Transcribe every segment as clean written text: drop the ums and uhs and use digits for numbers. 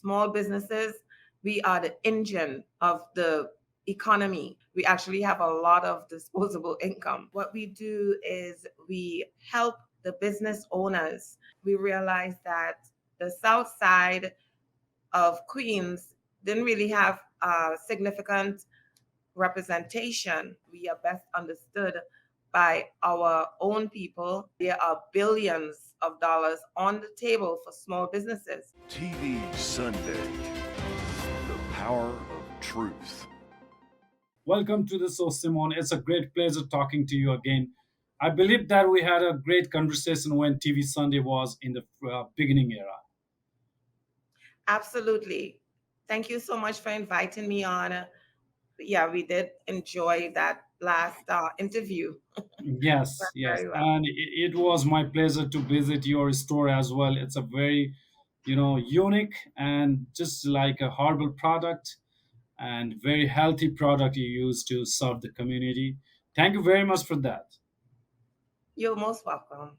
small businesses, we are the engine of the economy. We actually have a lot of disposable income. What we do is we help the business owners. We realize that the south side of Queens didn't really have significant representation. We are best understood by our own people. There are billions of dollars on the table for small businesses. TV Sunday, the power of truth. Welcome to the show, Simone. It's a great pleasure talking to you again. I believe that we had a great conversation when TV Sunday was in the beginning era. Absolutely. Thank you so much for inviting me on. Yeah, we did enjoy that last interview. Yes, Went yes, very well. and it was my pleasure to visit your store as well. It's a very, unique and just like a herbal product and very healthy product you use to serve the community. Thank you very much for that. You're most welcome.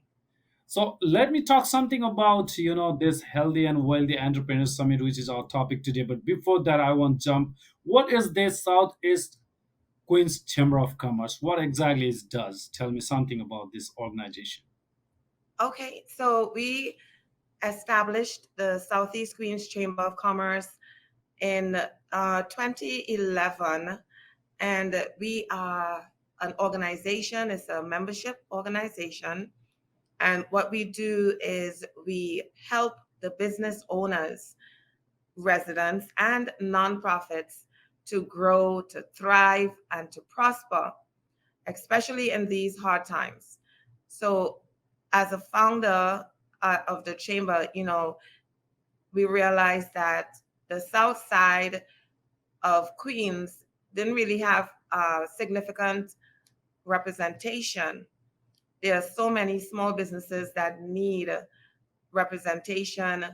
So let me talk something about this healthy and wealthy entrepreneur summit, which is our topic today. But before that, I want to jump. What is this Southeast Queens Chamber of Commerce? What exactly it does? Tell me something about this organization. Okay, so we established the Southeast Queens Chamber of Commerce in 2011, and we are an organization, it's a membership organization. And what we do is we help the business owners, residents, and nonprofits to grow, to thrive, and to prosper, especially in these hard times. So, as a founder of the chamber, we realized that the south side of Queens didn't really have significant representation. There are so many small businesses that need representation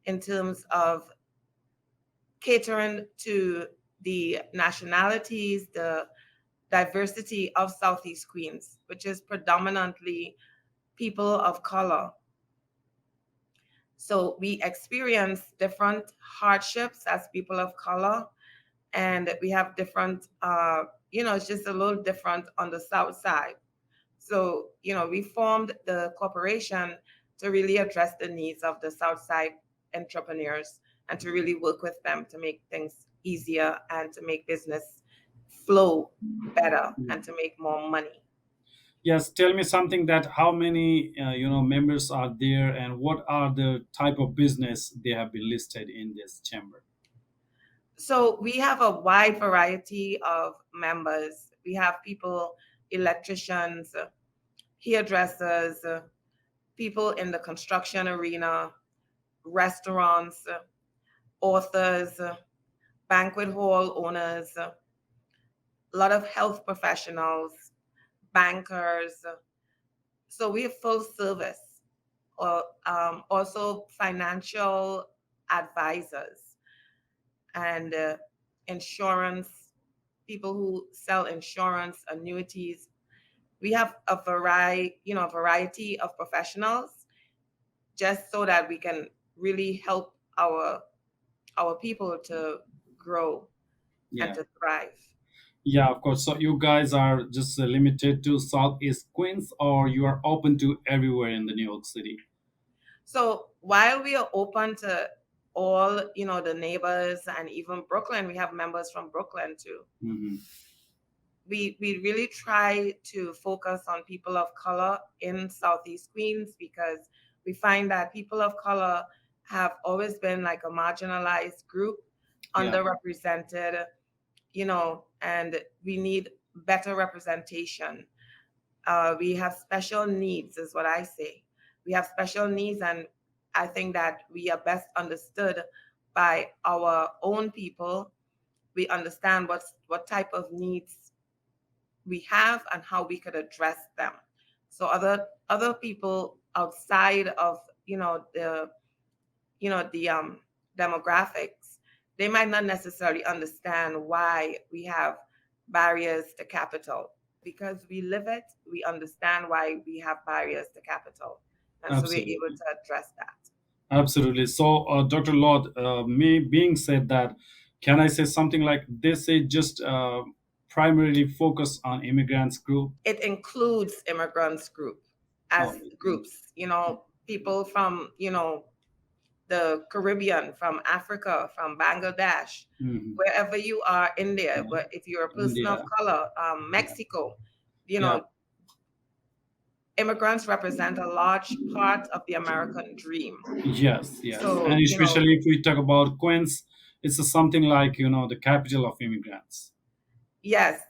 in terms of catering to the nationalities, the diversity of Southeast Queens, which is predominantly people of color. So we experience different hardships as people of color, and we have different, it's just a little different on the South side. So, we formed the corporation to really address the needs of the South side entrepreneurs and to really work with them to make things easier and to make business flow better and to make more money. Yes, tell me something that how many members are there and what are the type of business they have been listed in this chamber. So we have a wide variety of members. We have people, electricians, hairdressers, people in the construction arena, restaurants, authors, banquet hall owners, a lot of health professionals, bankers. So we have full service, or also financial advisors and insurance, people who sell insurance, annuities. We have a variety of professionals just so that we can really help our people to grow and Yeah. to thrive. Yeah, of course. So you guys are just limited to Southeast Queens, or you are open to everywhere in the New York City? So while we are open to all, the neighbors and even Brooklyn, we have members from Brooklyn too. Hmm. We really try to focus on people of color in Southeast Queens because we find that people of color have always been like a marginalized group, Yeah, underrepresented, and we need better representation. We have special needs, is what I say. We have special needs, and I think that we are best understood by our own people. We understand what type of needs we have and how we could address them. So other people outside of the demographics, they might not necessarily understand why we have barriers to capital. Because we live it, we understand why we have barriers to capital. And so we're able absolutely. to address that. Absolutely. So, Dr. Lord, me being said that, can I say something like this? Is just primarily focus on immigrants group. It includes immigrants group as Oh, groups, people from, the Caribbean, from Africa, from Bangladesh, mhm. wherever you are in there. Yeah. But if you're a person of India. color, Yeah. Mexico, you Yeah. know, immigrants represent a large part of the American dream. Yes. Yes. So, And especially if we talk about Queens, it's a something like the capital of immigrants. yes,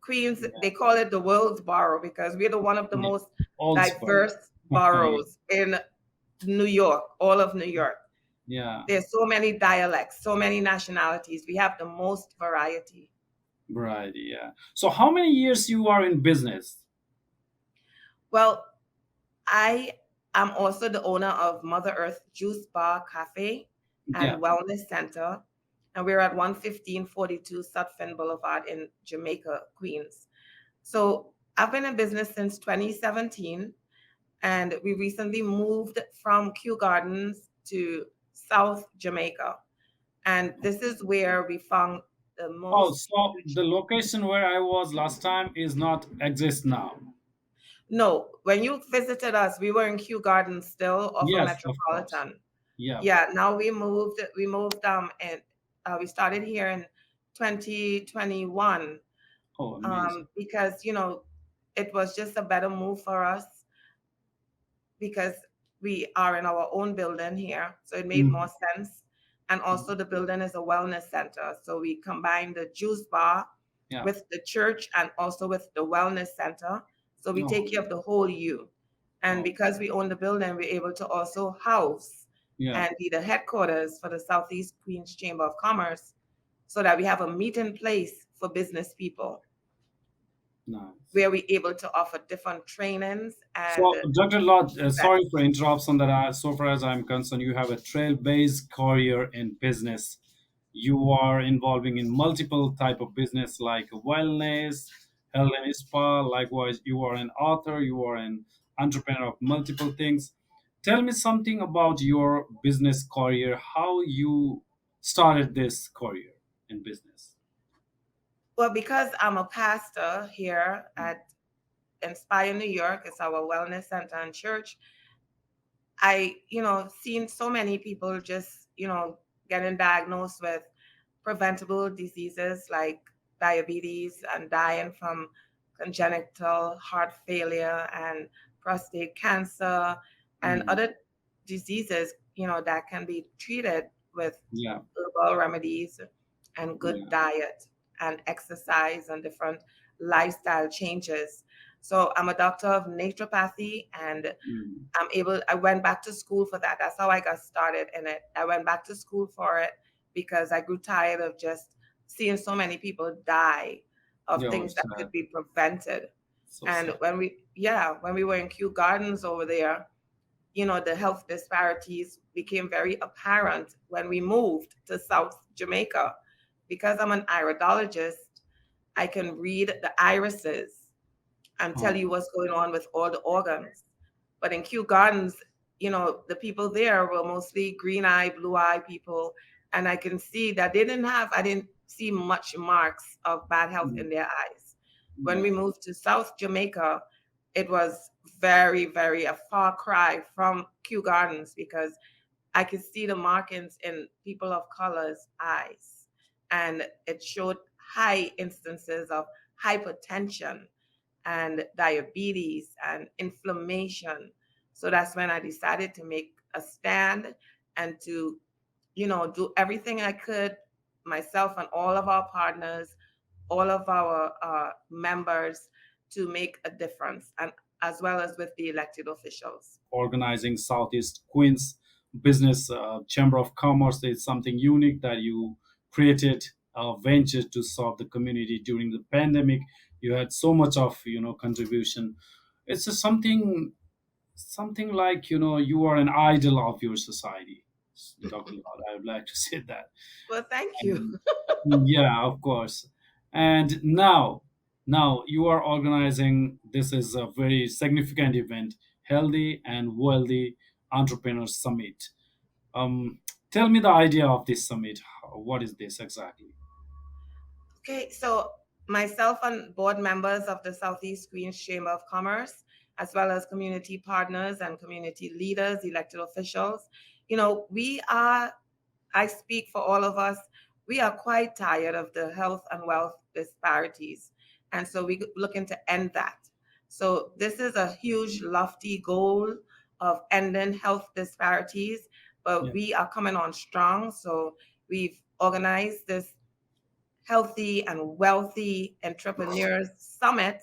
Queens, Yeah. they call it the world's borough because we're the one of the Yeah. most Also. diverse boroughs in New York, all of New York. Yeah. There's so many dialects, so many nationalities. We have the most variety. Right. Yeah. So, how many years you are in business? Well, I am also the owner of Mother Earth Juice Bar Cafe Yeah. and Wellness Center, and we're at 11542 Sutphin Boulevard in Jamaica, Queens. So I've been in business since 2017, and we recently moved from Kew Gardens to South Jamaica. And this is where we found the Oh, most. so the location where I was last time is not exist now. No, when you visited us, we were in Kew Gardens still off of Yes, of course. Metropolitan. Yeah. Yeah, now we moved and we started here in 2021 Oh, amazing. because it was just a better move for us because we are in our own building here, so it made more Mhm. sense. And also, the building is a wellness center, so we combine the juice bar Yeah. with the church and also with the wellness center. So we Oh, take care of the whole you. And oh, because we own the building, we're able to also house yeah. and be the headquarters for the Southeast Queens Chamber of Commerce, so that we have a meeting place for business people Nice. where we're able to offer different trainings and So, Dr. Lord, sorry for success. interruption that so far as I'm concerned, you have a trail-based career in business. You are involving in multiple type of business like wellness, health and spa. Likewise, you are an author, you are an entrepreneur of multiple things. Tell me something about your business career, how you started this career in business. Well, because I'm a pastor here at Inspire New York, it's our wellness center and church. Seen so many people just, getting diagnosed with preventable diseases like diabetes and dying from congenital heart failure and prostate cancer and Mm, other diseases, that can be treated with yeah, herbal remedies and good yeah. diet and exercise and different lifestyle changes. So I'm a doctor of naturopathy, and Mm, I went back to school for that. That's how I got started in it. I went back to school for it because I grew tired of just seeing so many people die of yeah, things that sad. could be prevented. So And sad. when we were in Kew Gardens over there, the health disparities became very apparent when we moved to South Jamaica. Because I'm an iridologist, I can read the irises and tell Oh, you what's going on with all the organs. But in Kew Gardens, the people there were mostly green eye, blue eye people. And I didn't see much marks of bad health mm, in their eyes. When yeah. we moved to South Jamaica, it was very, very a far cry from Kew Gardens because I could see the markings in people of color's eyes. And it showed high instances of hypertension and diabetes and inflammation. So that's when I decided to make a stand and to, do everything I could, myself and all of our partners, all of our members, to make a difference, and as well as with the elected officials. Organizing Southeast Queens Business Chamber of Commerce is something unique that you created a venture to serve the community during the pandemic. You had so much of contribution. It's just something like you are an idol of your society, Dr. Lord. I would like to say that. Well, thank you. And yeah, of course. And now you are organizing. This is a very significant event, Healthy and Wealthy Entrepreneurs Summit. Um, Tell me the idea of this summit. What is this exactly? Okay, so myself and board members of the Southeast Queens Chamber of Commerce, as well as community partners and community leaders, elected officials, we are, I speak for all of us, we are quite tired of the health and wealth disparities. And so we're looking to end that. So this is a huge, lofty goal of ending health disparities, but Yeah, we are coming on strong. So we've organized this Healthy and Wealthy Entrepreneurs Summit,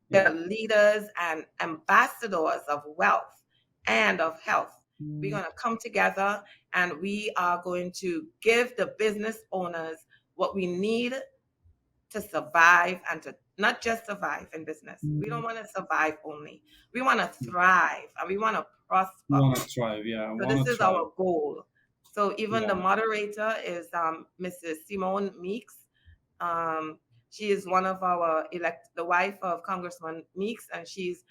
yeah. where leaders and ambassadors of wealth and of health, we're Mm, going to come together and we are going to give the business owners what we need to survive and to not just survive in business. We don't mm, want to survive only. We want to thrive and we want to prosper. want to thrive, yeah. So Want this to is thrive, our goal. So even the yeah. moderator is Mrs. Simone Meeks. Um, she is one of our the wife of Congressman Meeks, and she's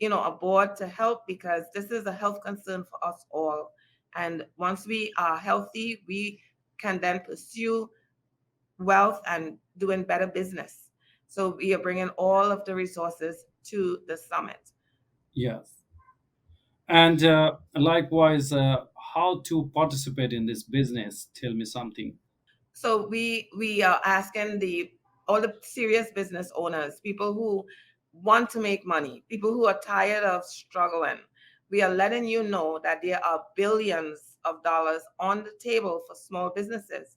aboard to help because this is a health concern for us all. And once we are healthy, we can then pursue wealth and doing better business. So we are bringing all of the resources to the summit. Yes. And likewise, how to participate in this business? Tell me something. So we are asking the all the serious business owners, people who want to make money, people who are tired of struggling. We are letting you know that there are billions of dollars on the table for small businesses,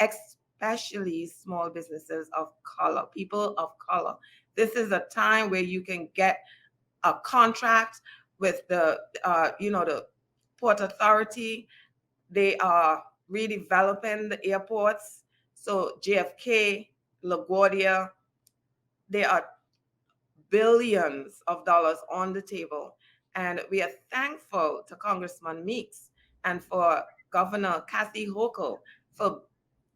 especially small businesses of color, people of color. This is a time where you can get a contract with the Port Authority. They are redeveloping the airports. So JFK, LaGuardia, there are billions of dollars on the table. And we are thankful to Congressman Meeks and for Governor Kathy Hochul for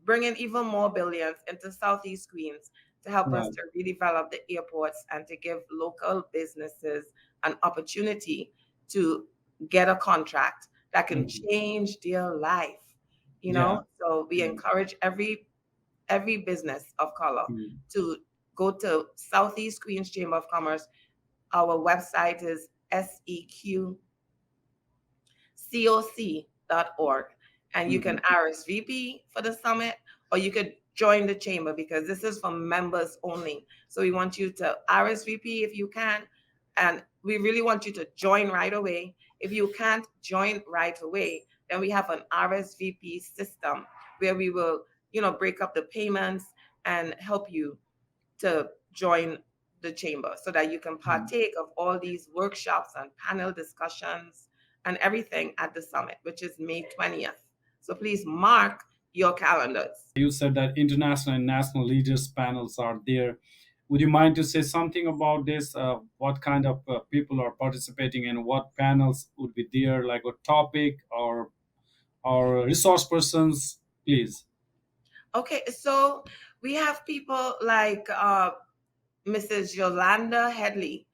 bringing even more billions into Southeast Queens to help us Right. to redevelop the airports and to give local businesses an opportunity to get a contract that can Mhm. change their life. Yeah. So we Mm, encourage every business of color mm, to go to Southeast Queens Chamber of Commerce. Our website is secoc.org. And you can mhm. RSVP for the summit or you could join the chamber because this is for members only. So we want you to RSVP if you can. And we really want you to join right away. If you can't join right away, then we have an RSVP system where we will, break up the payments and help you to join the chamber so that you can Mm. partake of all these workshops and panel discussions and everything at the summit, which is May 20th. So please mark your calendars. You said that international and national leaders panels are there. Would you mind to say something about this? What kind of people are participating and what panels would be there, like a topic or resource persons, please? Okay, so we have people like Mrs. Yolanda Headley.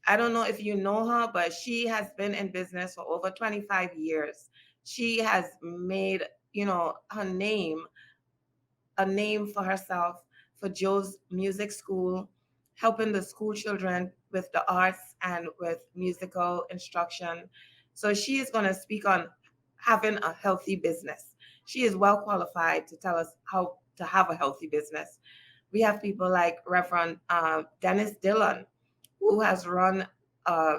I don't know if you know her, but she has been in business for over 25 years. She has made, her name a name for herself for Joe's Music School, helping the school children with the arts and with musical instruction. So she is going to speak on having a healthy business. She is well qualified to tell us how to have a healthy business. We have people like Reverend Dennis Dillon, who has run a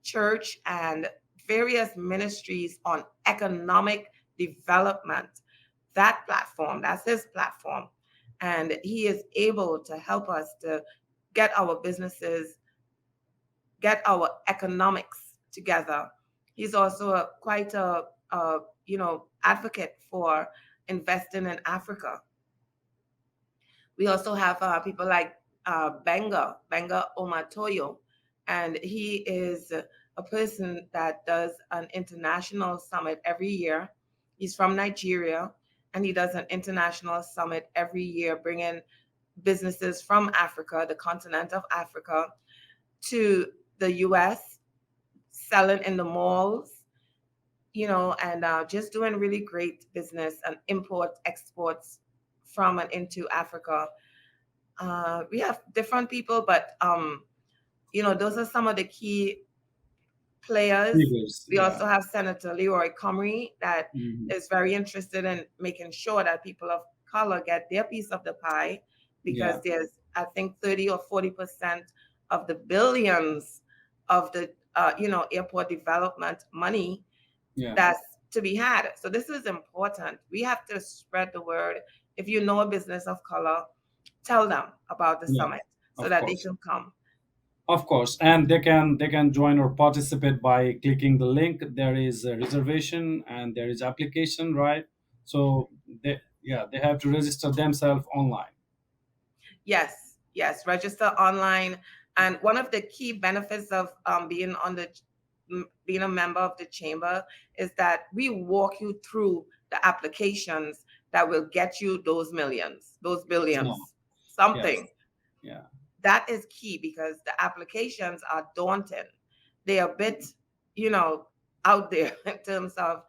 church and various ministries on economic development. That platform, that's his platform. And he is able to help us to get our businesses, get our economics together. He's also quite a advocate for investing in Africa. We also have people like Benga Omatoyo, and he is a person that does an international summit every year. He's from Nigeria, and he does an international summit every year, bringing businesses from Africa, the continent of Africa, to the US, selling in the malls, and just doing really great business and import exports from and into Africa. We have different people, but those are some of the key players. Figures, We yeah. also have Senator Leroy Comrie that Mhm. is very interested in making sure that people of color get their piece of the pie, because Yeah, there's, I think, 30 or 40% of the billions of the airport development money yeah, that's to be had. So this is important. We have to spread the word. If you know a business of color, tell them about the yeah. summit so Of that they course. can come. Of course, and they can join or participate by clicking the link. There is a reservation and there is application, right? So they have to register themselves online. Yes, yes, register online. And one of the key benefits of being a member of the chamber is that we walk you through the applications that will get you those millions, those No, billions, yes, something. yeah, That is key because the applications are daunting. They are a bit, you know, out there in terms of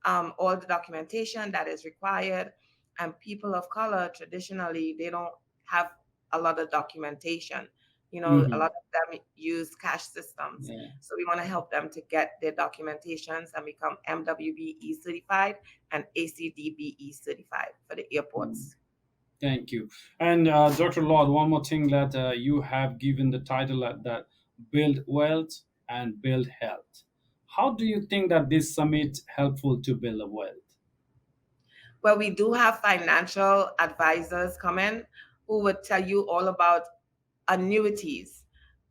all the documentation that is required. And people of color traditionally they don't have a lot of documentation. A hmm, lot of them use cash systems. yeah. So we want to help them to get their documentations and become MWBE certified and ACDBE certified for the Mm. airports. Thank you. And Dr. Lord, one more thing that you have given the title at that build wealth and build health. How do you think that this summit helpful to build a wealth? Well, we do have financial advisors coming who would tell you all about annuities,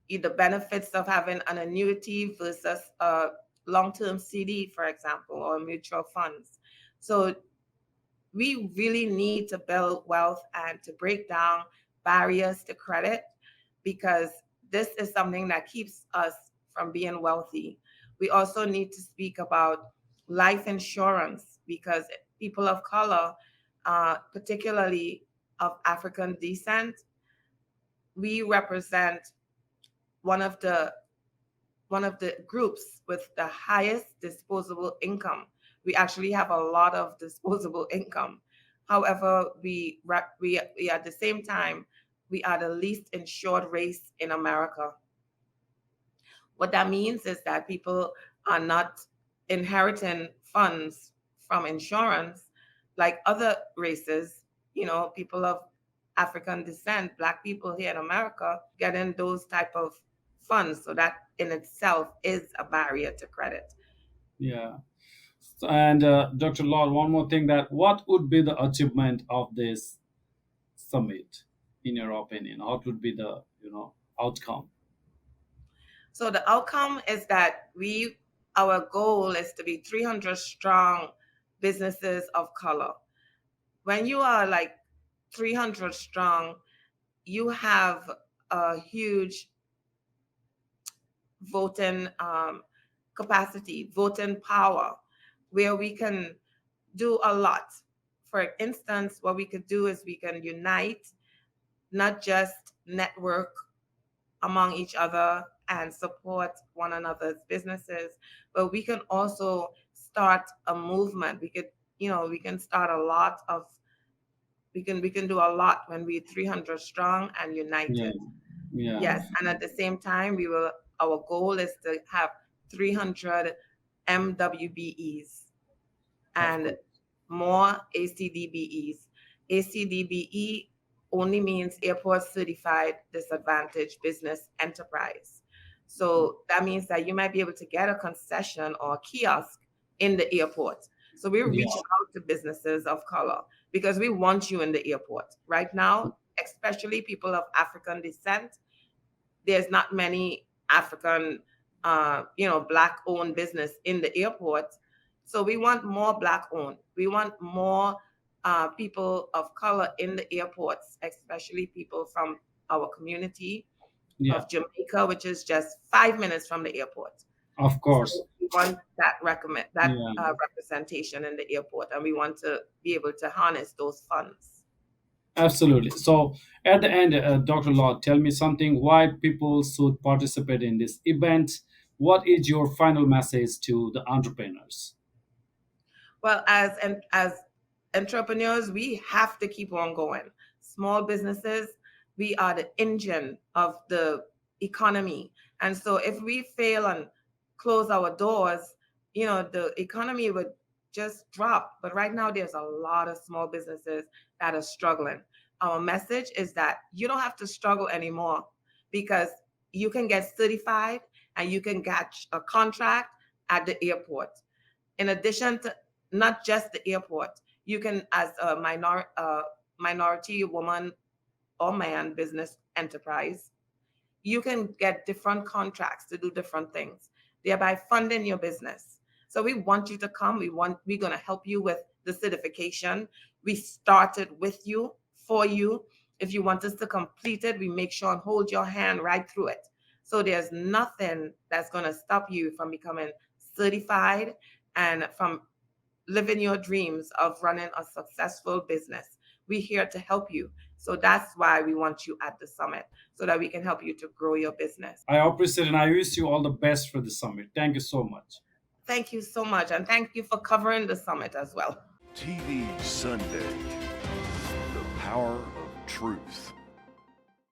the benefits of having an annuity versus a long-term CD, for example, or mutual funds. So we really need to build wealth and to break down barriers to credit, because this is something that keeps us from being wealthy. We also need to speak about life insurance, because people of color, particularly of African descent, we represent one of the one of the groups with the highest disposable income. We actually have a lot of disposable income. However, we at the same time we are the least insured race in America. What that means is that people are not inheriting funds from insurance like other races, people of African descent, Black people here in America getting those type of funds. So that in itself is a barrier to credit. Yeah. And Dr. Lord, one more thing that what would be the achievement of this summit, in your opinion? What would be the outcome? So the outcome is that our goal is to be 300 strong businesses of color. When you are like 300 strong, you have a huge voting capacity, voting power, where we can do a lot. For instance, what we could do is we can unite, not just network among each other and support one another's businesses, but we can also start a movement. We can start a lot of we can do a lot when we're 300 strong and Yeah, united. yeah, Yes, and at the same time, our goal is to have 300 MWBEs of and course. more ACDBEs. ACDBE only means Airport Certified Disadvantaged Business Enterprise. So that means that you might be able to get a concession or a kiosk in the airport. So we're Yeah, reaching out to businesses of color because we want you in the airport. Right now, especially people of African descent, there's not many African, black owned business in the airport. So we want more black owned. We want more people of color in the airports, especially people from our community yeah, of Jamaica, which is just 5 minutes from the airport. of So course. we want that Yeah, representation in the airport, and we want to be able to harness those funds. absolutely. So at the end, Dr. Lord, tell me something why people should participate in this event. What is your final message to the entrepreneurs? Well, as entrepreneurs, we have to keep on going. Small businesses, we are the engine of the economy. And so if we fail and close our doors, the economy would just drop. But right now there's a lot of small businesses that are struggling. Our message is that you don't have to struggle anymore because you can get certified and you can get a contract at the airport. In addition to not just the airport, you can, as a minority woman or man business enterprise, you can get different contracts to do different things, thereby funding your business. So we want you to come. We're going to help you with the certification. We started with you, for you. If you want us to complete it, we make sure and hold your hand right through it. So there's nothing that's going to stop you from becoming certified and from living your dreams of running a successful business. We're here to help you. So that's why we want you at the summit, so that we can help you to grow your business. I appreciate and I wish you all the best for the summit. Thank you so much. Thank you so much. And thank you for covering the summit as well. TV Sunday, the power of truth.